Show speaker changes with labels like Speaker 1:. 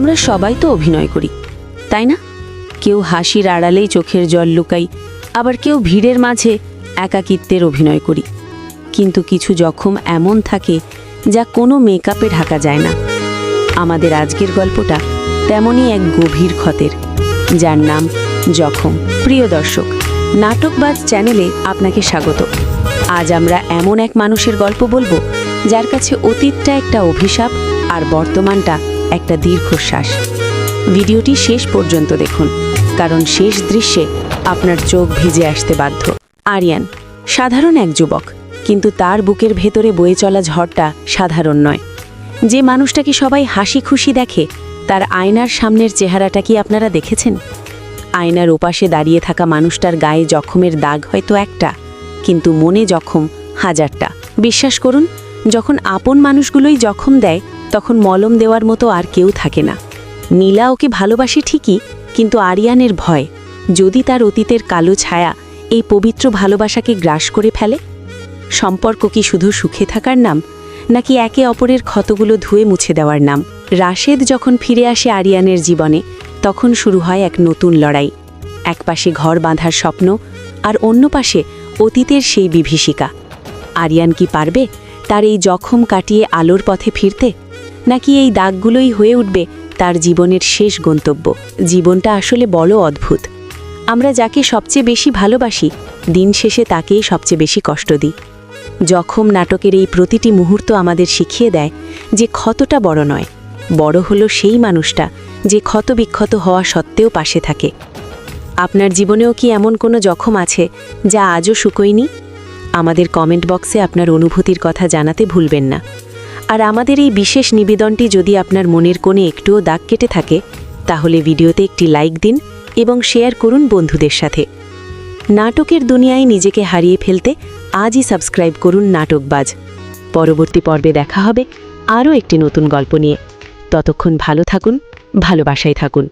Speaker 1: আমরা সবাই তো অভিনয় করি, তাই না? কেউ হাসির আড়ালেই চোখের জল লুকাই, আবার কেউ ভিড়ের মাঝে একাকিত্বের অভিনয় করি। কিন্তু কিছু জখম এমন থাকে যা কোনো মেকআপে ঢাকা যায় না। আমাদের আজকের গল্পটা তেমনই এক গভীর ক্ষতের, যার নাম জখম। প্রিয় দর্শক, নাটকবাজ চ্যানেলে আপনাকে স্বাগত। আজ আমরা এমন এক মানুষের গল্প বলবো যার কাছে অতীতটা একটা অভিশাপ আর বর্তমানটা একটা দীর্ঘশ্বাস। ভিডিওটি শেষ পর্যন্ত দেখুন, কারণ শেষ দৃশ্যে আপনার চোখ ভিজে আসতে বাধ্য। আরিয়ান সাধারণ এক যুবক, কিন্তু তার বুকের ভেতরে বয়ে চলা ঝড়টা সাধারণ নয়। যে মানুষটাকে সবাই হাসি খুশি দেখে, তার আয়নার সামনের চেহারাটা কি আপনারা দেখেছেন? আয়নার ওপাশে দাঁড়িয়ে থাকা মানুষটার গায়ে জখমের দাগ হয়তো একটা, কিন্তু মনে জখম হাজারটা। বিশ্বাস করুন, যখন আপন মানুষগুলোই জখম দেয়, তখন মলম দেওয়ার মতো আর কেউ থাকে না। নীলা ওকে ভালোবাসে ঠিকই, কিন্তু আরিয়ানের ভয়, যদি তার অতীতের কালো ছায়া এই পবিত্র ভালোবাসাকে গ্রাস করে ফেলে। সম্পর্ক কি শুধু সুখে থাকার নাম, নাকি একে অপরের ক্ষতগুলো ধুয়ে মুছে দেওয়ার নাম? রাশেদ যখন ফিরে আসে আরিয়ানের জীবনে, তখন শুরু হয় এক নতুন লড়াই। এক পাশে ঘর বাঁধার স্বপ্ন, আর অন্য পাশে অতীতের সেই বিভীষিকা। আরিয়ান কি পারবে তার এই জখম কাটিয়ে আলোর পথে ফিরতে, নাকি এই দাগগুলোই হয়ে উঠবে তার জীবনের শেষ গন্তব্য? জীবনটা আসলে বড় অদ্ভুত। আমরা যাকে সবচেয়ে বেশি ভালোবাসি, দিন শেষে তাকেই সবচেয়ে বেশি কষ্ট দিই। জখম নাটকের এই প্রতিটি মুহূর্ত আমাদের শিখিয়ে দেয় যে ক্ষতটা বড় নয়, বড় হলো সেই মানুষটা যে ক্ষতবিক্ষত হওয়া সত্ত্বেও পাশে থাকে। আপনার জীবনেও কি এমন কোনো জখম আছে যা আজও শুকোয়নি? আমাদের কমেন্ট বক্সে আপনার অনুভূতির কথা জানাতে ভুলবেন না। আর আমাদের এই বিশেষ নিবেদনটি যদি আপনার মনের কোণে একটুও দাগ কেটে থাকে, তাহলে ভিডিওতে একটি লাইক দিন এবং শেয়ার করুন বন্ধুদের সাথে। নাটকের দুনিয়ায় নিজেকে হারিয়ে ফেলতে আজই সাবস্ক্রাইব করুন নাটকবাজ। পরবর্তী পর্বে দেখা হবে আরও একটি নতুন গল্প নিয়ে। ততক্ষণ ভালো থাকুন, ভালোবাসায় থাকুন।